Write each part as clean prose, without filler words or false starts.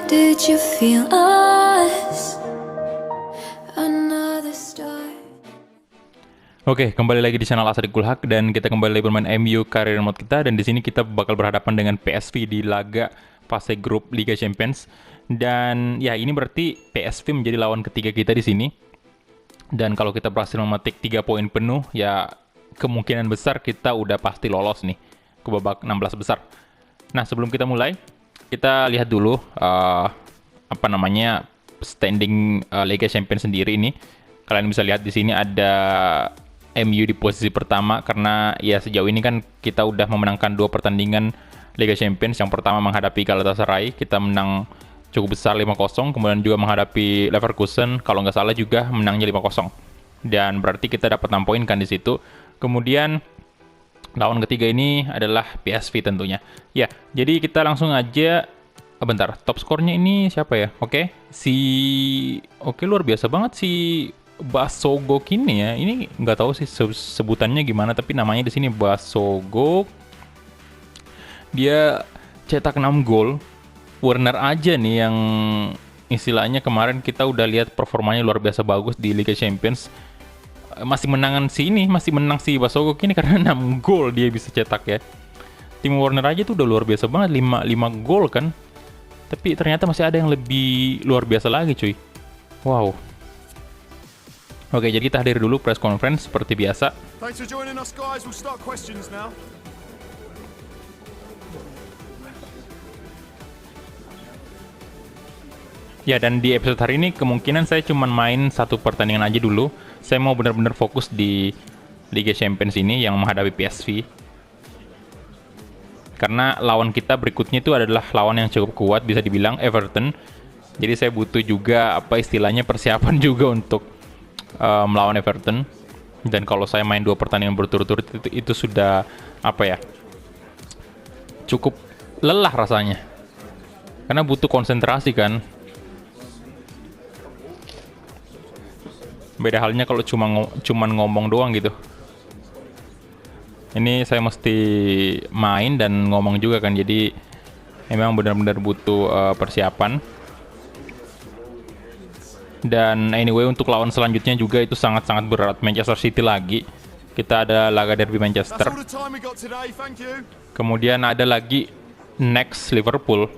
Did you feel us? Another star. Oke, kembali lagi di channel Asadik Kulhak dan kita kembali lagi bermain MU Career Mode kita, dan di sini kita bakal berhadapan dengan PSV di laga fase grup Liga Champions. Dan ya, ini berarti PSV menjadi lawan ketiga kita di sini. Dan kalau kita berhasil memetik 3 poin penuh, ya kemungkinan besar kita udah pasti lolos nih ke babak 16 besar. Nah, sebelum kita mulai, kita lihat dulu standing Liga Champions sendiri ini. Kalian bisa lihat di sini ada MU di posisi pertama karena ya sejauh ini kan kita udah memenangkan 2 pertandingan Liga Champions. Yang pertama menghadapi Galatasaray, kita menang cukup besar 5-0, kemudian juga menghadapi Leverkusen, kalau nggak salah juga menangnya 5-0. Dan berarti kita dapat 6 poin kan di situ. Kemudian lawan ketiga ini adalah PSV tentunya. Ya, jadi kita langsung aja. Bentar, top skornya ini siapa ya? Oke, luar biasa banget si Basogok ini ya. Ini nggak tahu sih sebutannya gimana, tapi namanya di sini Basogok. Dia cetak 6 gol. Werner aja nih yang istilahnya kemarin kita udah lihat performanya luar biasa bagus di Liga Champions. Masih menang si Basogok ini karena 6 gol dia bisa cetak ya. Tim Werner aja tuh udah luar biasa banget, 5 gol kan. Tapi ternyata masih ada yang lebih luar biasa lagi cuy. Wow. Oke, jadi kita hadir dulu press conference seperti biasa. Thanks for joining us, guys. We'll start questions now. Ya, dan di episode hari ini kemungkinan saya cuma main 1 pertandingan aja dulu. Saya mau benar-benar fokus di Liga Champions ini yang menghadapi PSV. Karena lawan kita berikutnya itu adalah lawan yang cukup kuat, bisa dibilang Everton. Jadi saya butuh juga istilahnya persiapan juga untuk melawan Everton. Dan kalau saya main 2 pertandingan berturut-turut itu sudah cukup lelah rasanya. Karena butuh konsentrasi kan. Beda halnya kalau cuman ngomong doang gitu. Ini saya mesti main dan ngomong juga kan, jadi memang benar-benar butuh persiapan. Dan anyway, untuk lawan selanjutnya juga itu sangat-sangat berat, Manchester City lagi. Kita ada laga derby Manchester. Kemudian ada lagi next Liverpool.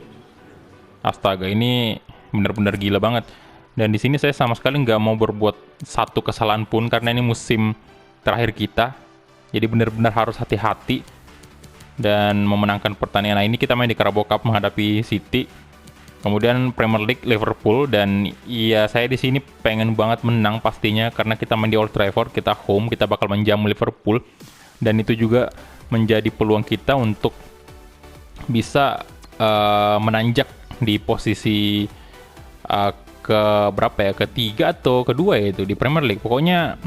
Astaga, ini benar-benar gila banget. Dan di sini saya sama sekali nggak mau berbuat satu kesalahan pun karena ini musim terakhir kita. Jadi benar-benar harus hati-hati dan memenangkan pertandingan. Nah, ini kita main di Carabao Cup menghadapi City. Kemudian Premier League Liverpool, dan iya saya di sini pengen banget menang pastinya karena kita main di Old Trafford, kita home, kita bakal menjamu Liverpool. Dan itu juga menjadi peluang kita untuk bisa menanjak di posisi ketiga atau kedua ya itu di Premier League. Pokoknya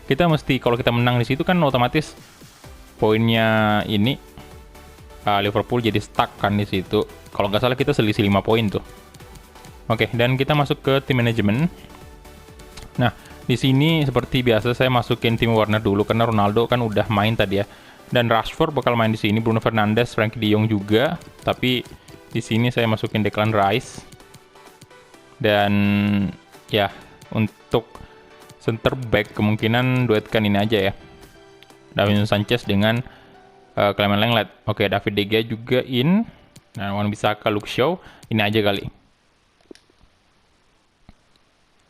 kita mesti, kalau kita menang di situ kan otomatis poinnya ini Liverpool jadi stuck kan di situ. Kalau nggak salah kita selisih 5 poin tuh. Oke, dan kita masuk ke tim manajemen. Nah, di sini seperti biasa saya masukin tim Werner dulu karena Ronaldo kan udah main tadi ya. Dan Rashford bakal main di sini, Bruno Fernandes, Frankie De Jong juga. Tapi di sini saya masukin Declan Rice. Dan ya, untuk center back kemungkinan duetkan ini aja ya, Davinson Sanchez dengan Clement Lenglet. Oke, David De Gea juga in. Nah, Wan-Bissaka, Luke Shaw, ini aja kali.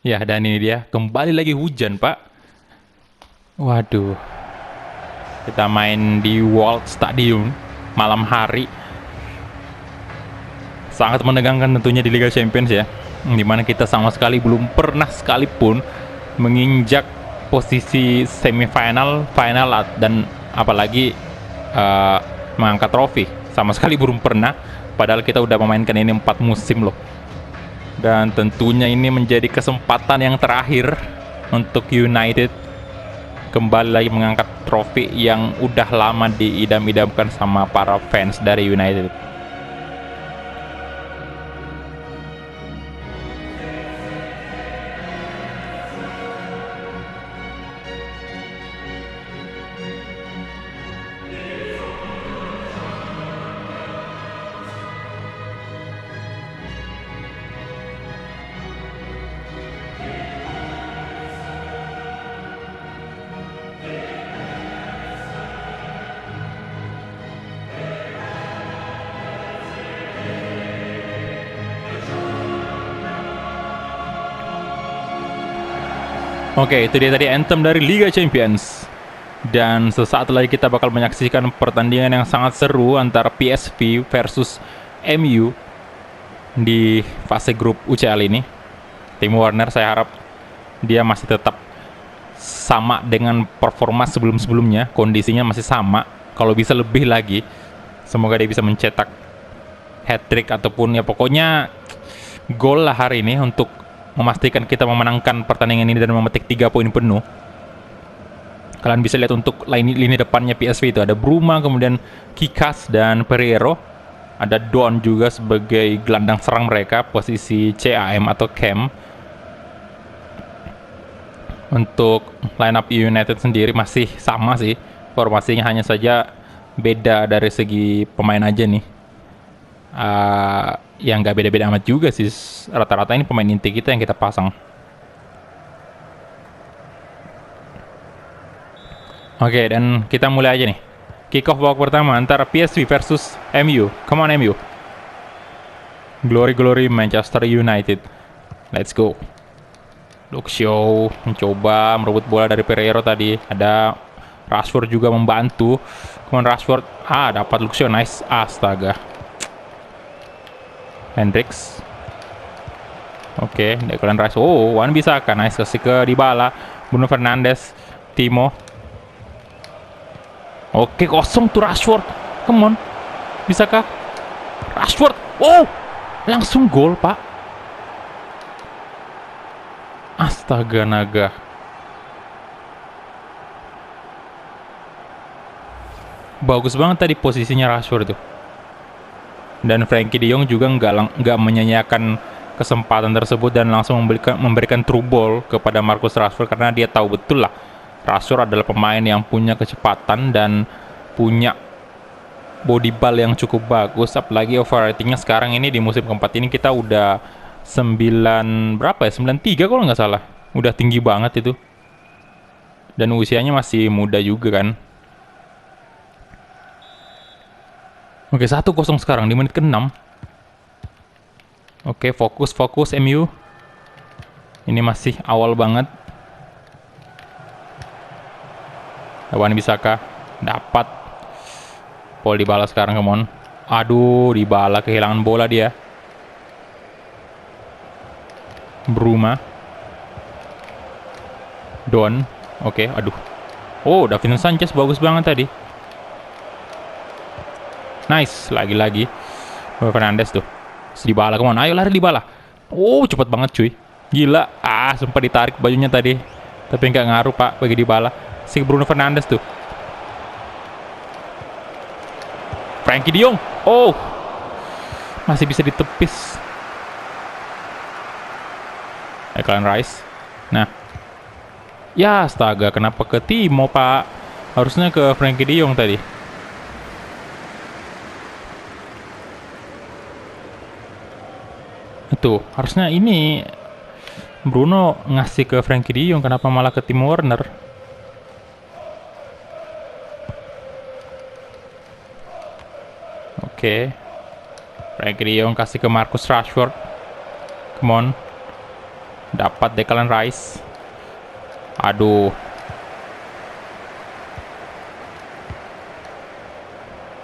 Ya, dan ini dia, kembali lagi hujan pak. Waduh, kita main di World Stadium malam hari. Sangat menegangkan tentunya di Liga Champions ya, dimana kita sama sekali belum pernah sekalipun menginjak posisi semifinal, final, dan apalagi mengangkat trofi. Sama sekali belum pernah, padahal kita udah memainkan ini 4 musim loh. Dan tentunya ini menjadi kesempatan yang terakhir untuk United kembali lagi mengangkat trofi yang udah lama diidam-idamkan sama para fans dari United. Oke, itu dia tadi anthem dari Liga Champions. Dan sesaat lagi kita bakal menyaksikan pertandingan yang sangat seru antara PSV versus MU di fase grup UCL ini. Tim Werner saya harap dia masih tetap sama dengan performa sebelum-sebelumnya, kondisinya masih sama, kalau bisa lebih lagi. Semoga dia bisa mencetak hat-trick ataupun ya pokoknya gol lah hari ini untuk memastikan kita memenangkan pertandingan ini dan memetik 3 poin penuh. Kalian bisa lihat untuk lini depannya PSV itu ada Bruma, kemudian Kikas dan Pereiro. Ada Don juga sebagai gelandang serang mereka, posisi CAM atau CAM. Untuk line up United sendiri masih sama sih, formasinya hanya saja beda dari segi pemain aja nih. Yang nggak beda-beda amat juga sih, rata-rata ini pemain inti kita yang kita pasang. Oke, dan kita mulai aja nih. Kick off babak pertama antara PSV versus MU. Come on MU. Glory Manchester United. Let's go. Luke Shaw mencoba merebut bola dari Pereiro tadi. Ada Rashford juga membantu. Kemudian Rashford, dapat Luke Shaw, nice. Astaga. Hendricks. Oke, Declan Rice. Wan Bissaka, nice, kasih ke Dybala. Bruno Fernandes, Timo. Oke, kosong tuh Rashford. Come on. Bisakah? Rashford. Langsung gol, Pak. Astaga naga. Bagus banget tadi posisinya Rashford tuh. Dan Frankie de Jong juga nggak menyanyiakan kesempatan tersebut dan langsung memberikan true ball kepada Marcus Rashford karena dia tahu betul lah Rashford adalah pemain yang punya kecepatan dan punya body ball yang cukup bagus. Apalagi overratingnya sekarang ini di musim keempat ini kita udah 93 kalau nggak salah. Udah tinggi banget itu. Dan usianya masih muda juga kan. Oke, 1-0 sekarang di menit ke-6. Oke, fokus MU. Ini masih awal banget. Wan Bissaka dapat. Paul Dybala sekarang, come on. Aduh, Dybala kehilangan bola dia. Bruma. Don. Oke, aduh. Davinson Sanchez bagus banget tadi. Nice, lagi-lagi. Fernandes tuh. Dybala, come on. Ayo lari Dybala. Cepet banget cuy. Gila. Sempat ditarik bajunya tadi. Tapi nggak ngaruh Pak bagi Dybala. Si Bruno Fernandes tuh. Frankie de Jong. Masih bisa ditepis. Declan Rice. Nah. Ya astaga, kenapa ke Timo Pak? Harusnya ke Frankie de Jong tadi. Tuh, harusnya ini Bruno ngasih ke Frankie de Jong, kenapa malah ke Timo Werner? Oke. Frankie de Jong kasih ke Marcus Rashford. Come on. Dapat Declan Rice. Aduh.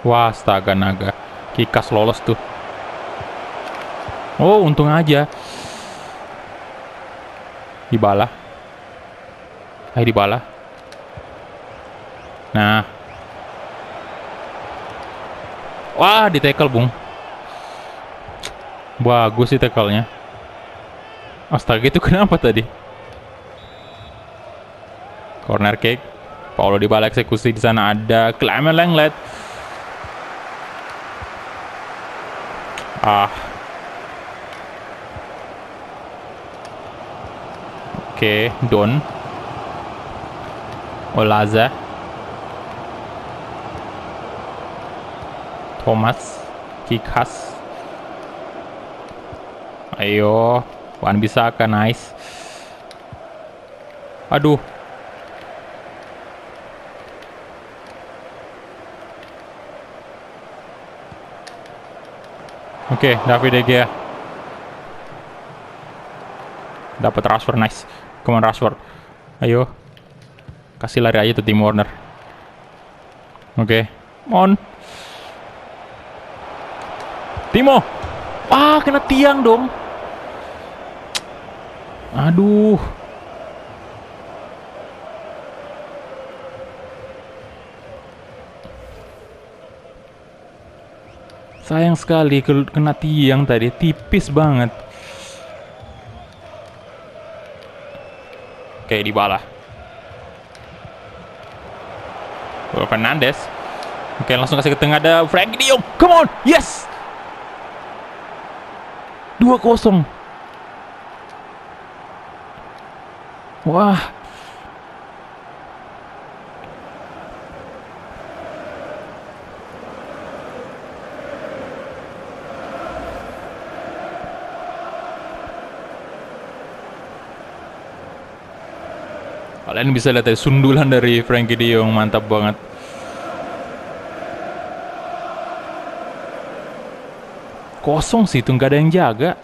Wah, astaga naga. Kikas lolos tuh. Untung aja. Dybala. Dybala. Nah. Wah, di tackle, Bung. Bagus sih tackle-nya. Astaga, itu kenapa tadi? Corner kick. Paulo Dybala eksekusi di sana, ada Clement Lenglet. Oke, Don. Olaza. Thomas. Kikas. Ayo. Wan Bissaka, nice. Aduh. Oke, David De Gea. Dapat Rashford, nice. Come on Rashford. Ayo. Kasih lari aja tuh Tim Werner. Oke. On. Timo. Ah, kena tiang dong. Aduh. Sayang sekali kena tiang tadi, tipis banget. Oke, Dybala. Fernandes. Oke, langsung kasih ke tengah, ada Frenkie de Jong. Come on, yes. 2-0. Wah. Kalian bisa lihat ya, sundulan dari Frenkie de Jong, mantap banget. Kosong sih, tuh nggak ada yang jaga.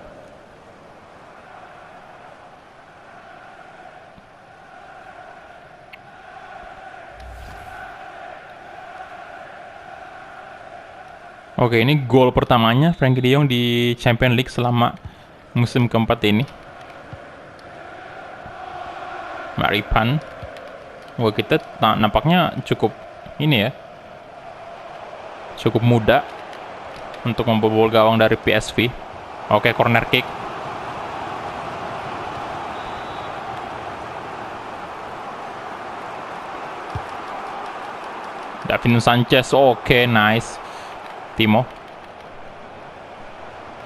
Oke, ini gol pertamanya Frenkie de Jong di Champions League selama musim keempat ini. Maripan. Wah, kita nampaknya cukup ini ya. Cukup muda untuk membobol gawang dari PSV. Oke, corner kick. Davinson Sanchez. Oke, nice. Timo.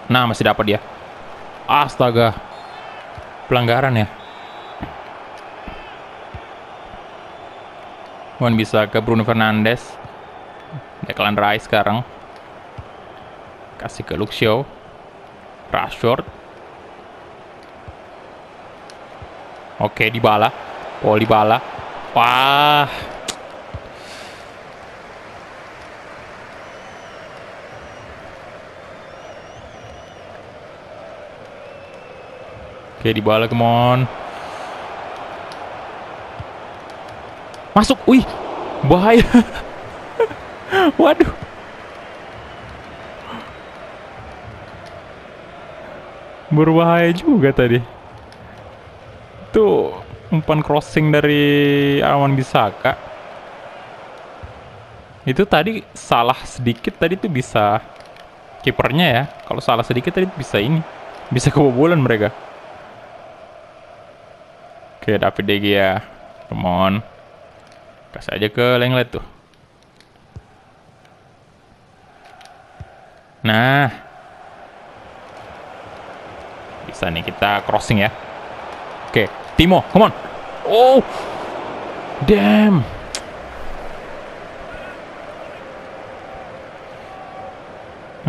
Nah, masih dapat dia. Astaga. Pelanggaran ya. Wan bisa ke Bruno Fernandes. Declan Rice sekarang. Kasih ke Luke Shaw. Rashford. Oke, Dybala. Oh, Dybala. Wah. Oke, Dybala, come on. Masuk, wih, bahaya. Waduh. Berbahaya juga tadi. Tuh, umpan crossing dari Aaron Wan-Bissaka. Itu tadi salah sedikit tadi tuh bisa kipernya ya. Kalau salah sedikit tadi bisa ini. Bisa kebobolan mereka. Oke, David De Gea. Come on. Kasih aja ke Lenglet tuh. Nah. Bisa nih kita crossing ya. Oke, Timo, come on. Oh. Damn.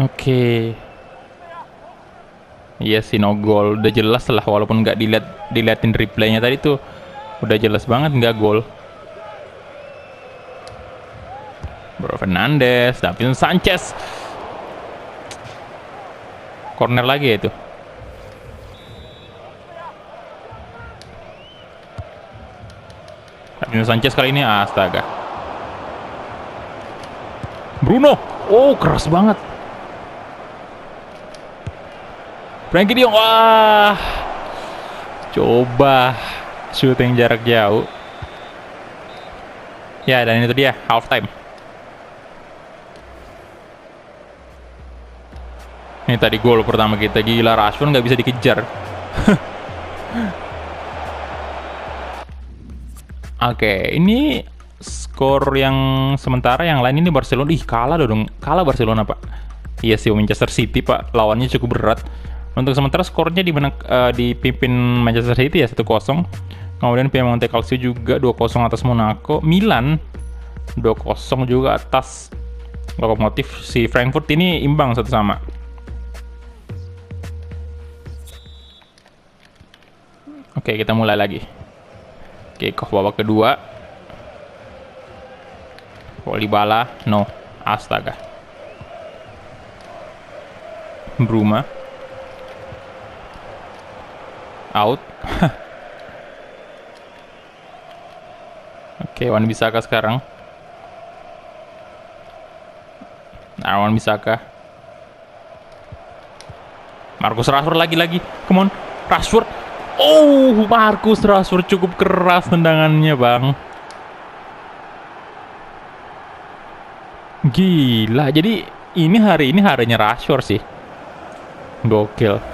Oke. Iya sih, no goal. Udah jelas lah, walaupun nggak diliatin replaynya tadi tuh. Udah jelas banget nggak gol. Bruno Fernandes, Davinson Sanchez. Corner lagi ya itu. Davinson Sanchez kali ini, astaga. Bruno, oh keras banget. Frenkie de Jong, wah. Coba shooting jarak jauh. Ya, dan itu dia half time. Ini tadi gol pertama kita, gila, Rashford nggak bisa dikejar. Oke, ini skor yang sementara, yang lain ini Barcelona. Ih, kalah dong, kalah Barcelona pak. Iya sih, Manchester City pak, lawannya cukup berat. Untuk sementara skornya dipimpin Manchester City ya 1-0. Kemudian Piemonte Calcio juga 2-0 atas Monaco. Milan 2-0 juga atas Lokomotif. Si Frankfurt ini imbang 1-1. Oke, kita mulai lagi. Kick off babak kedua. Dybala, no, astaga. Bruma. Out. Oke, Wan Bisaka sekarang. Nah, Wan Bisaka. Marcus Rashford lagi-lagi. Come on, Rashford. Oh, Marcus Rashford cukup keras tendangannya, Bang. Gila, jadi hari ini harinya Rashford sih. Gokil.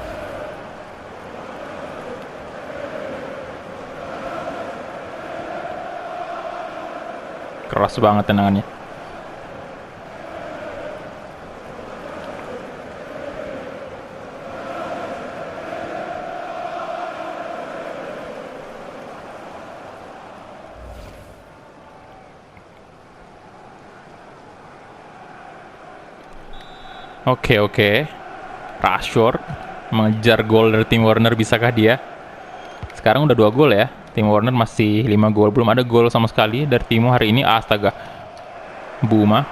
Keras banget tendangannya. Oke. Rashford mengejar gol dari Tim Werner, bisakah dia? Sekarang udah 2 gol ya. Tim Werner masih 5 gol, belum ada gol sama sekali dari Timo hari ini. Astaga. Buma.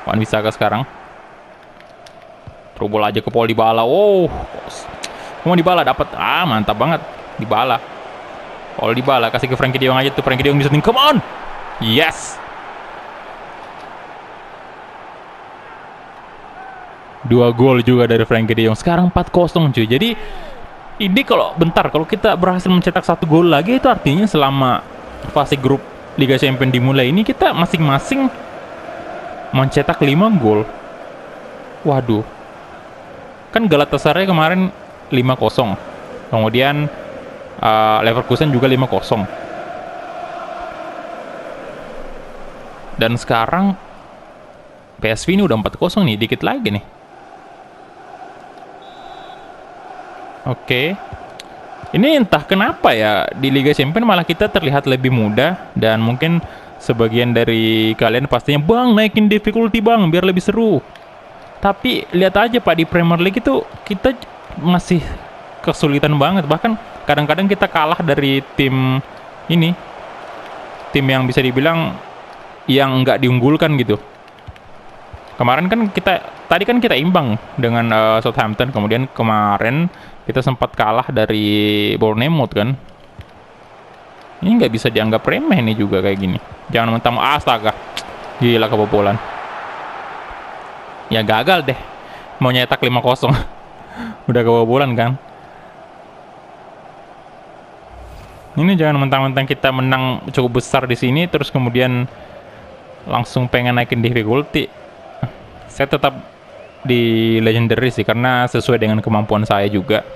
Wan Bisaka sekarang. Terobol aja ke Paul Dybala. Oh. Mau Dybala dapat. Mantap banget. Dybala. Paul Dybala kasih ke Frenkie de Jong aja tuh. Frenkie de Jong bisa come on. Yes. 2 gol juga dari Frenkie de Jong. Sekarang 4-0 cuy. Jadi ini kalau kita berhasil mencetak 1 gol lagi, itu artinya selama fase grup Liga Champions dimulai ini kita masing-masing mencetak 5 gol. Waduh. Kan Galatasaray kemarin 5-0. Kemudian Leverkusen juga 5-0. Dan sekarang PSV ini udah 4-0 nih, dikit lagi nih. Oke. Ini entah kenapa ya, di Liga Champions malah kita terlihat lebih mudah. Dan mungkin sebagian dari kalian pastinya, Bang, naikin difficulty Bang, biar lebih seru. Tapi lihat aja Pak, di Premier League itu kita masih kesulitan banget. Bahkan kadang-kadang kita kalah dari tim ini, tim yang bisa dibilang yang nggak diunggulkan gitu. Kemarin kan tadi kita imbang dengan Southampton. Kemudian kemarin kita sempat kalah dari Bournemouth kan. Ini nggak bisa dianggap remeh nih juga kayak gini. Jangan mentang astaga. Gila kebobolan. Ya gagal deh. Mau nyetak 5-0. Udah kebobolan kan. Ini jangan mentang-mentang kita menang cukup besar di sini terus kemudian langsung pengen naikin difficulty. Saya tetap di legendary sih, karena sesuai dengan kemampuan saya juga.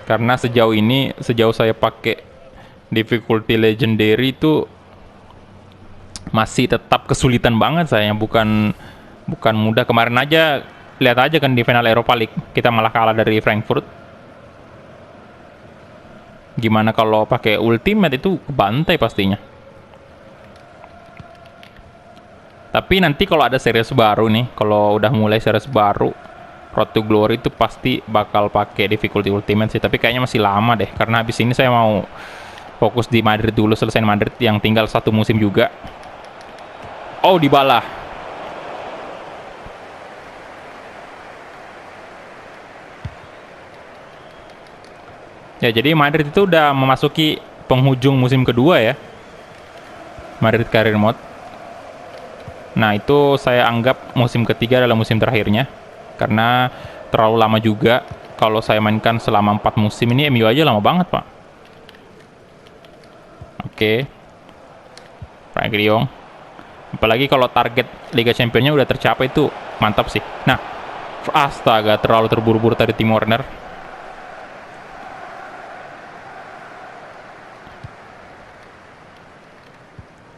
Karena sejauh saya pakai difficulty legendary itu masih tetap kesulitan banget saya, bukan mudah. Kemarin aja lihat aja kan di final Europa League kita malah kalah dari Frankfurt. Gimana kalau pakai ultimate, itu kebantai pastinya. Tapi nanti kalau ada series baru nih, kalau udah mulai series baru Road to Glory, itu pasti bakal pakai difficulty ultimate sih. Tapi kayaknya masih lama deh, karena habis ini saya mau fokus di Madrid dulu, selesain Madrid yang tinggal 1 musim juga. Oh, Dybala. Ya, jadi Madrid itu udah memasuki penghujung musim kedua ya. Madrid Career Mode. Nah, itu saya anggap musim ketiga adalah musim terakhirnya. Karena terlalu lama juga. Kalau saya mainkan selama 4 musim ini, MU aja lama banget, Pak. Oke. Frenkie de Jong. Apalagi kalau target Liga Championnya udah tercapai, itu mantap sih. Nah, astaga, terlalu terburu-buru tadi Tim Werner.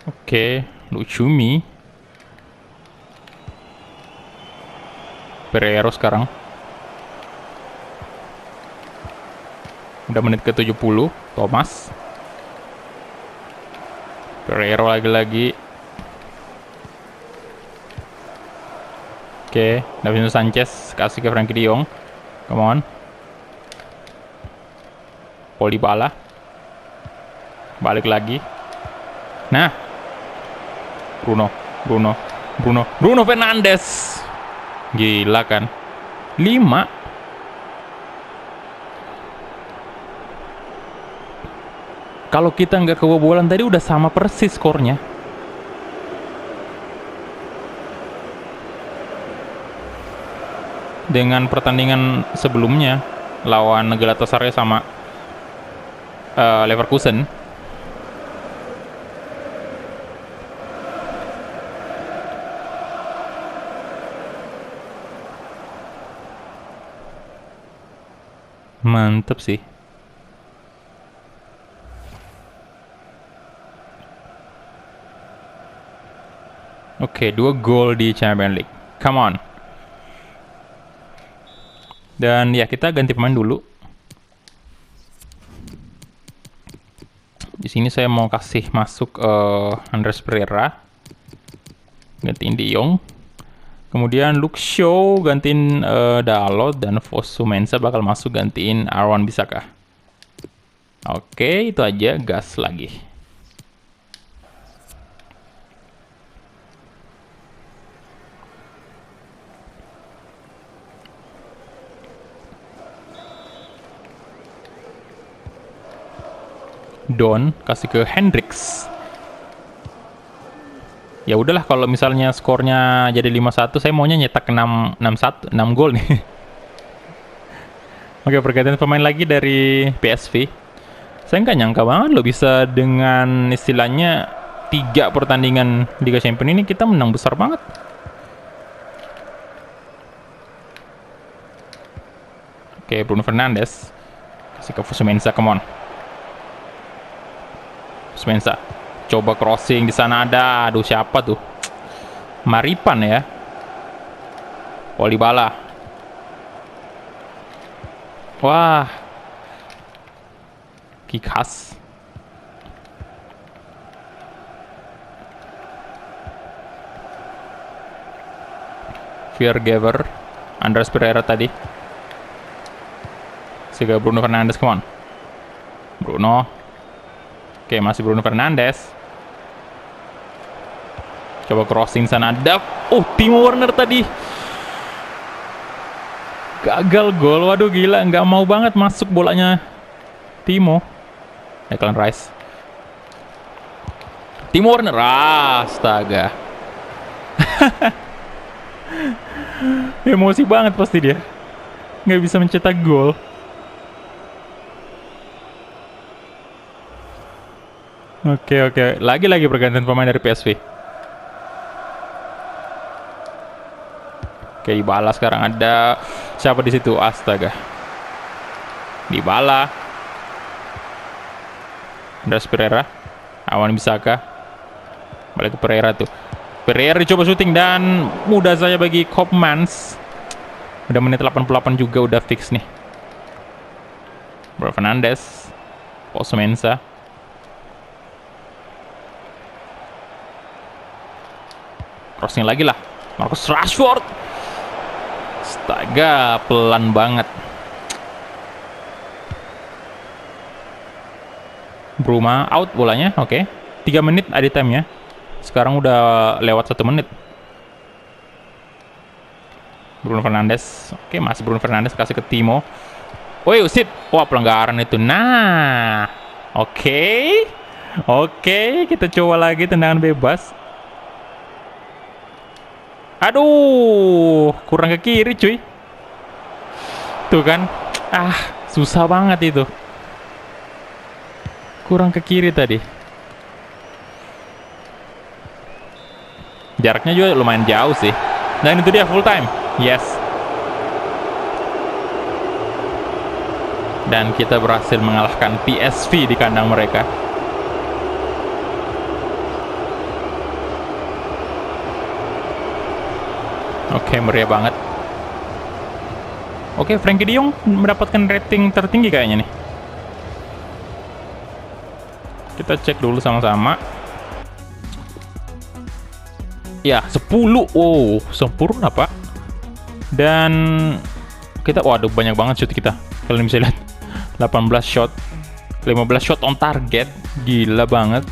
Oke, Lucumi. Pereiro sekarang. Udah menit ke 70. Thomas. Pereiro lagi-lagi. Oke, Davinson Sanchez kasih ke Frenkie de Jong. Come on. Paul Dybala. Balik lagi. Nah. Bruno Fernandes. Gila kan. 5. Kalau kita nggak kebobolan tadi udah sama persis skornya. dengan pertandingan sebelumnya lawan Galatasaray sama Leverkusen. Mantep sih. Oke, 2 gol di Champions League. Come on. Dan ya, kita ganti pemain dulu. Di sini saya mau kasih masuk Andreas Pereira, gantiin De Jong. Kemudian Luke Shaw gantiin Dalot, dan Fosu Mensah bakal masuk gantiin Aaron Bissaka. Oke, itu aja, gas lagi. Don kasih ke Hendricks. Ya udahlah, kalau misalnya skornya jadi 5-1, saya maunya nyetak 6 gol nih. Oke, pergantian pemain lagi dari PSV. Saya nggak nyangka banget loh bisa dengan istilahnya 3 pertandingan Liga Champions ini kita menang besar banget. Oke, Bruno Fernandes kasih ke Fosu Mensah, come on. Mensah coba crossing, di sana ada, aduh siapa tuh, Maripan ya, Polibala. Wah, kick khas. Viergever, Andreas Pereira tadi, sehingga Bruno Fernandes, come on, Bruno. Oke, masih Bruno Fernandes. Coba crossing sana ada. Oh, Timo Werner tadi. Gagal gol. Waduh, gila. Nggak mau banget masuk bolanya Timo. Declan Rice. Timo Werner. Astaga. Emosi banget pasti dia. Nggak bisa mencetak gol. Oke. Lagi-lagi pergantian pemain dari PSV. Oke, Dybala sekarang ada. Siapa di situ? Astaga. Dybala. Andreas Pereira. Aaron Bissaka. Balik ke Pereira tuh. Pereira coba syuting dan mudah saja bagi Koopmans. Udah menit 88 juga, udah fix nih. Bruno Fernandes. Fosu Mensah. Crossing lagi lah, Marcus Rashford. Astaga, pelan banget. Bruma out bolanya, oke. 3 menit added time ya. Sekarang udah lewat 1 menit. Bruno Fernandes, oke, masih Bruno Fernandes kasih ke Timo. Woi, usit. Wah, pelanggaran itu. Nah, oke, kita coba lagi tendangan bebas. Aduh, kurang ke kiri cuy. Tuh kan. Susah banget itu. Kurang ke kiri tadi. Jaraknya juga lumayan jauh sih. Dan itu dia full time. Yes. Dan kita berhasil mengalahkan PSV di kandang mereka. Oke, meriah banget. Oke, Frenkie de Jong mendapatkan rating tertinggi kayaknya nih. Kita cek dulu sama-sama. Ya, 10. Oh, sempurna, Pak. Dan kita, waduh, banyak banget shoot kita. Kalian bisa lihat. 18 shot. 15 shot on target. Gila banget.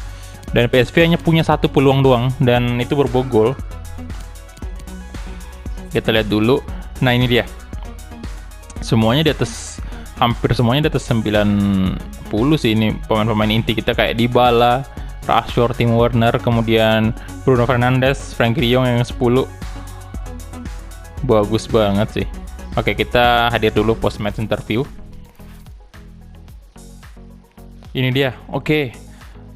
Dan PSV hanya punya 1 peluang doang. Dan itu berbogol. Kita lihat dulu. Nah, ini dia. Semuanya di atas, hampir semuanya di atas 90 sih ini pemain-pemain inti kita, kayak Dybala, Rashford, Timo Werner, kemudian Bruno Fernandes, Frenkie de Jong yang 10. Bagus banget sih. Oke, kita hadir dulu post match interview. Ini dia. Oke.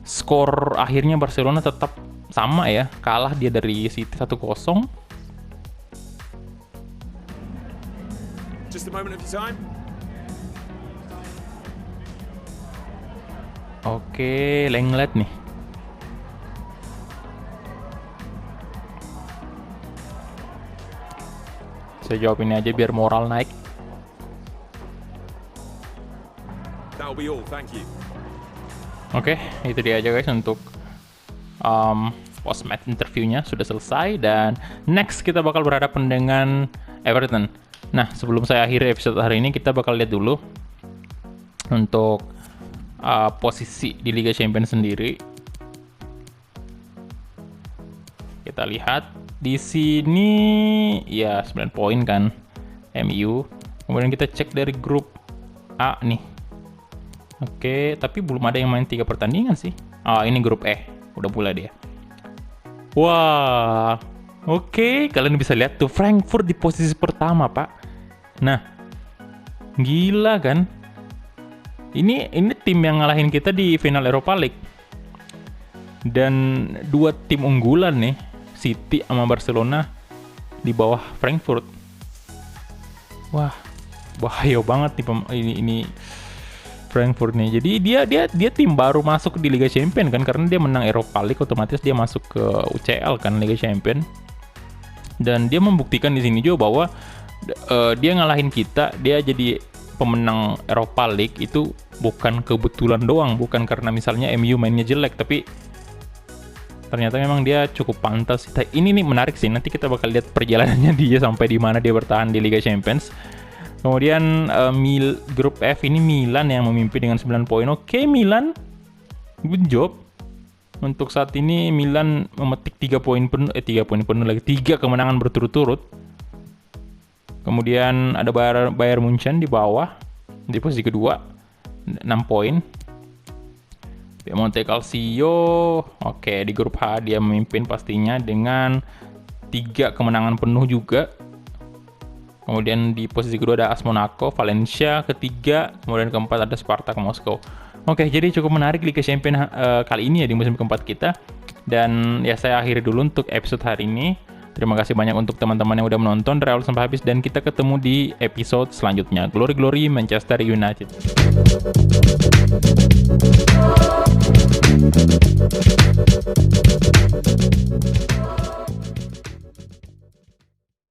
Skor akhirnya Barcelona tetap sama ya. Kalah dia dari City 1-0. Just a moment of your time. Oke, Lenglet nih. Saya jawab ini aja biar moral naik. That'll be all, thank you. Oke, itu dia aja guys untuk post match interviewnya sudah selesai, dan next kita bakal berhadapan dengan Everton. Nah, sebelum saya akhiri episode hari ini, kita bakal lihat dulu untuk posisi di Liga Champions sendiri. Kita lihat di sini ya 9 poin kan MU. Kemudian kita cek dari grup A nih. Oke, tapi belum ada yang main 3 pertandingan sih. Ini grup E, udah mulai dia. Wah, oke, kalian bisa lihat tuh Frankfurt di posisi pertama, Pak. Nah, gila kan? Ini tim yang ngalahin kita di final Europa League. Dan 2 tim unggulan nih, City sama Barcelona di bawah Frankfurt. Wah, bahaya banget nih ini Frankfurt nih. Jadi dia tim baru masuk di Liga Champions kan, karena dia menang Europa League, otomatis dia masuk ke UCL kan, Liga Champions. Dan dia membuktikan di sini juga bahwa dia ngalahin kita, dia jadi pemenang Europa League itu bukan kebetulan doang, bukan karena misalnya MU mainnya jelek, tapi ternyata memang dia cukup pantas. Ini nih menarik sih, nanti kita bakal lihat perjalanannya dia sampai di mana dia bertahan di Liga Champions. Kemudian grup F ini Milan yang memimpin dengan 9 poin. Oke, Milan, good job. Untuk saat ini Milan memetik 3 poin penuh lagi, 3 kemenangan berturut-turut. Kemudian ada Bayern Munchen di bawah, di posisi kedua, 6 poin. Piemonte Calcio, oke, di grup H dia memimpin pastinya dengan 3 kemenangan penuh juga. Kemudian di posisi kedua ada AS Monaco, Valencia ketiga, kemudian keempat ada Spartak Moskow. Oke, jadi cukup menarik Liga Champions kali ini ya di musim keempat kita. Dan ya saya akhiri dulu untuk episode hari ini. Terima kasih banyak untuk teman-teman yang udah menonton dari awal sampai habis, dan kita ketemu di episode selanjutnya. Glory Glory Manchester United.